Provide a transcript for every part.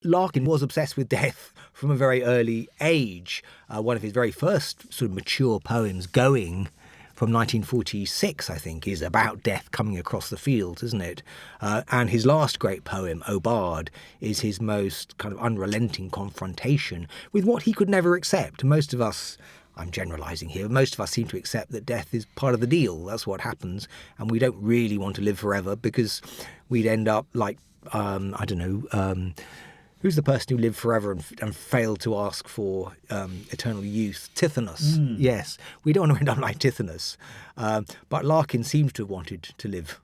Larkin was obsessed with death from a very early age. One of his very first sort of mature poems, Going, from 1946, I think, is about death coming across the fields, isn't it? And his last great poem, Aubade, is his most kind of unrelenting confrontation with what he could never accept. Most of us, I'm generalising here, most of us seem to accept that death is part of the deal. That's what happens. And we don't really want to live forever because we'd end up like, who's the person who lived forever and failed to ask for eternal youth? Tithonus. Yes, we don't want to end up like Tithonus. But Larkin seems to have wanted to live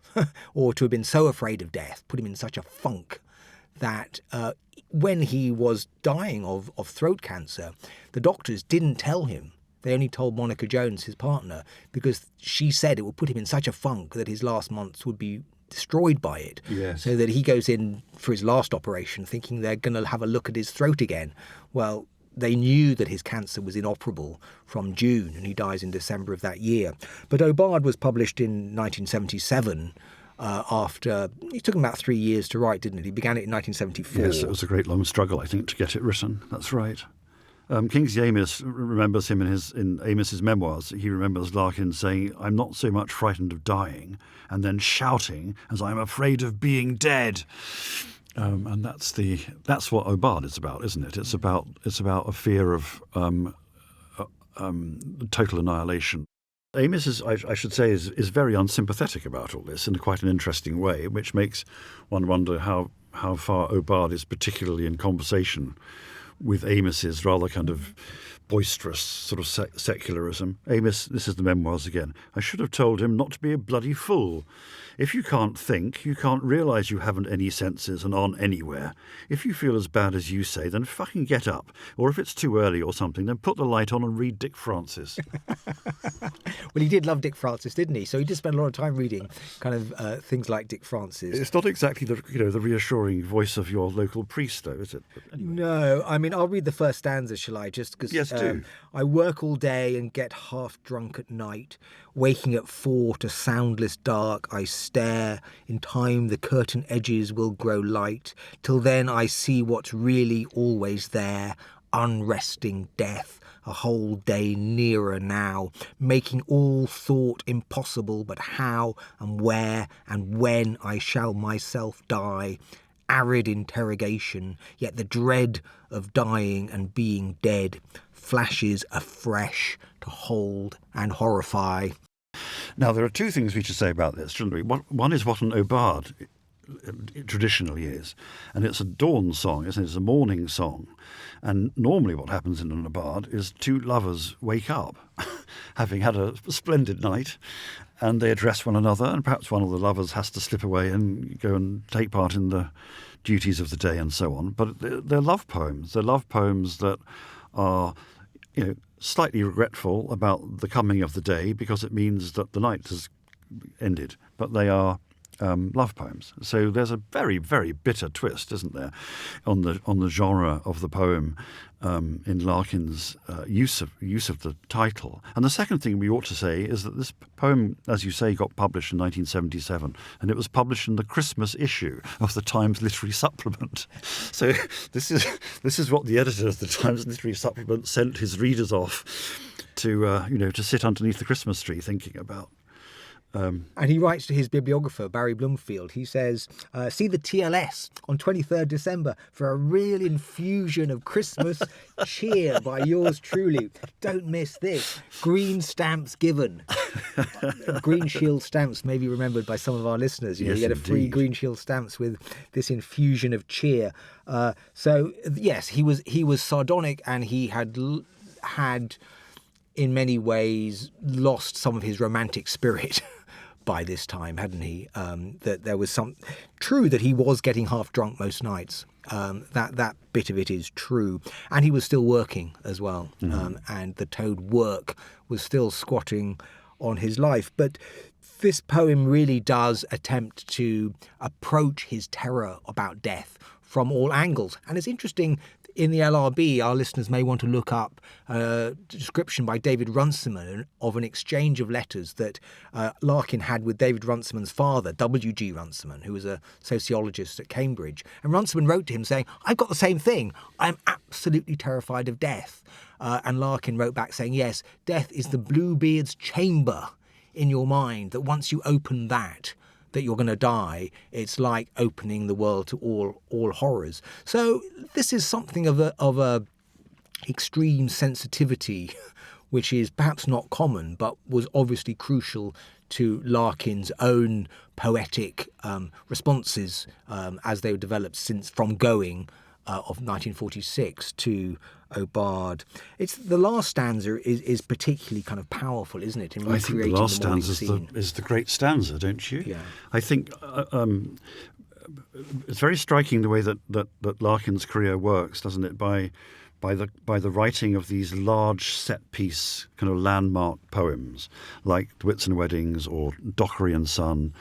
or to have been so afraid of death, put him in such a funk that when he was dying of throat cancer, the doctors didn't tell him. They only told Monica Jones, his partner, because she said it would put him in such a funk that his last months would be destroyed by it. Yes. So that he goes in for his last operation thinking they're going to have a look at his throat again. Well, they knew that his cancer was inoperable from June, and he dies in December of that year. But Aubade was published in 1977 after... It took him about 3 years to write, didn't it? He began it in 1974. Yes, it was a great long struggle, I think, to get it written. That's right. Kingsley Amis remembers him in Amis's memoirs. He remembers Larkin saying, "I'm not so much frightened of dying," and then shouting, "as I'm afraid of being dead." And that's what Aubade is about, isn't it? It's about a fear of total annihilation. Amis, I should say, is very unsympathetic about all this in quite an interesting way, which makes one wonder how far Aubade is particularly in conversation with Amis's rather kind of boisterous sort of secularism. Amis, this is the memoirs again. "I should have told him not to be a bloody fool. If you can't think, you can't realise you haven't any senses and aren't anywhere. If you feel as bad as you say, then fucking get up. Or if it's too early or something, then put the light on and read Dick Francis." Well, he did love Dick Francis, didn't he? So he did spend a lot of time reading kind of things like Dick Francis. It's not exactly the reassuring voice of your local priest, though, is it? But anyway. No, I mean, I'll read the first stanza, shall I? Just because Yes, do. I work all day and get half drunk at night. Waking at 4 to soundless dark, I stare. In time the curtain edges will grow light. Till then I see what's really always there. Unresting death, a whole day nearer now, making all thought impossible, but how and where and when I shall myself die. Arid interrogation, yet the dread of dying and being dead flashes afresh to hold and horrify. Now, there are two things we should say about this, shouldn't we? One is what an Aubade traditionally is, and it's a dawn song, isn't it? It's a morning song. And normally what happens in an Aubade is two lovers wake up, having had a splendid night, and they address one another, and perhaps one of the lovers has to slip away and go and take part in the duties of the day and so on. But they're love poems. They're love poems that are, slightly regretful about the coming of the day because it means that the night has ended. But they are love poems. So there's a very, very bitter twist, isn't there, on the genre of the poem in Larkin's use of the title. And the second thing we ought to say is that this poem, as you say, got published in 1977, and it was published in the Christmas issue of the Times Literary Supplement. So this is what the editor of the Times Literary Supplement sent his readers off to sit underneath the Christmas tree thinking about. And he writes to his bibliographer, Barry Bloomfield, he says, "See the TLS on 23rd December for a real infusion of Christmas cheer by yours truly. Don't miss this. Green stamps given." Green Shield stamps may be remembered by some of our listeners. You get a free Green Shield stamps with this infusion of cheer. So, yes, he was sardonic, and he had in many ways lost some of his romantic spirit by this time, hadn't he? That there was true that he was getting half drunk most nights. That bit of it is true. And he was still working as well. And the toad work was still squatting on his life. But This poem really does attempt to approach his terror about death from all angles. And it's interesting, in the LRB, our listeners may want to look up a description by David Runciman of an exchange of letters that Larkin had with David Runciman's father, W.G. Runciman, who was a sociologist at Cambridge. And Runciman wrote to him saying, "I've got the same thing. I'm absolutely terrified of death." And Larkin wrote back saying, "Yes, death is the Bluebeard's chamber in your mind, that once you open that you're going to die. It's like opening the world to all horrors." So this is something of a extreme sensitivity, which is perhaps not common, but was obviously crucial to Larkin's own poetic responses as they were developed since from Going of 1946 to Aubade. It's the last stanza is particularly kind of powerful, isn't it? In I think the last stanza scene. is the great stanza, don't you? Yeah. I think it's very striking the way that Larkin's career works, doesn't it? By the writing of these large set piece kind of landmark poems like Whitsun Weddings or Dockery and Son,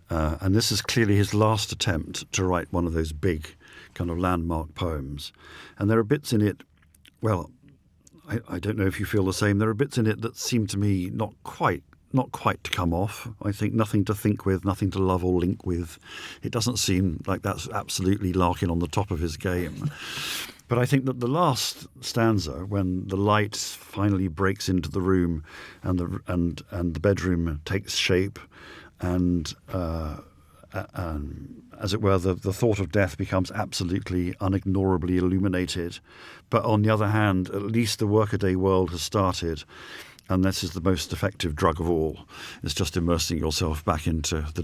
and this is clearly his last attempt to write one of those big kind of landmark poems. And there are bits in it, well, I don't know if you feel the same. There are bits in it that seem to me not quite to come off. I think nothing to think with, nothing to love or link with. It doesn't seem like that's absolutely Larkin on the top of his game. But I think that the last stanza, when the light finally breaks into the room and the bedroom takes shape, and as it were, the thought of death becomes absolutely unignorably illuminated. But on the other hand, at least the workaday world has started, and this is the most effective drug of all. It's just immersing yourself back into the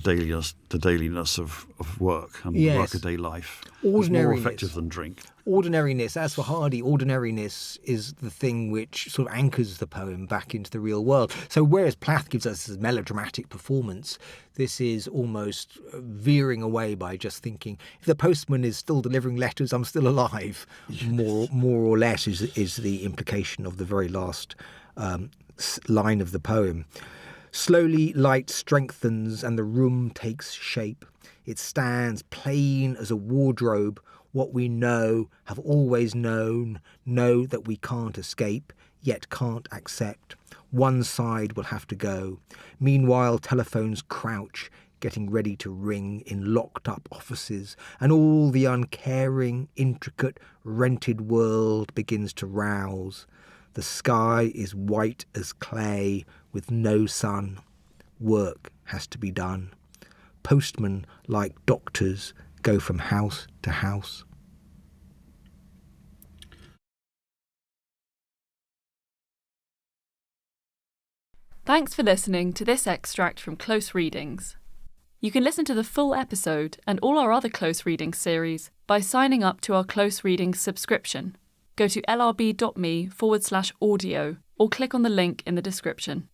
dailiness of work and workaday life. It's more effective than drink. Ordinariness, as for Hardy, ordinariness is the thing which sort of anchors the poem back into the real world. So whereas Plath gives us this melodramatic performance, this is almost veering away by just thinking, if the postman is still delivering letters, I'm still alive. Yes. More or less is the implication of the very last line of the poem. Slowly light strengthens and the room takes shape. It stands plain as a wardrobe. What we know, have always known, know that we can't escape, yet can't accept. One side will have to go. Meanwhile, telephones crouch, getting ready to ring in locked-up offices, and all the uncaring, intricate, rented world begins to rouse. The sky is white as clay, with no sun. Work has to be done. Postmen, like doctors, go from house to house. Thanks for listening to this extract from Close Readings. You can listen to the full episode and all our other Close Readings series by signing up to our Close Readings subscription. Go to lrb.me/audio or click on the link in the description.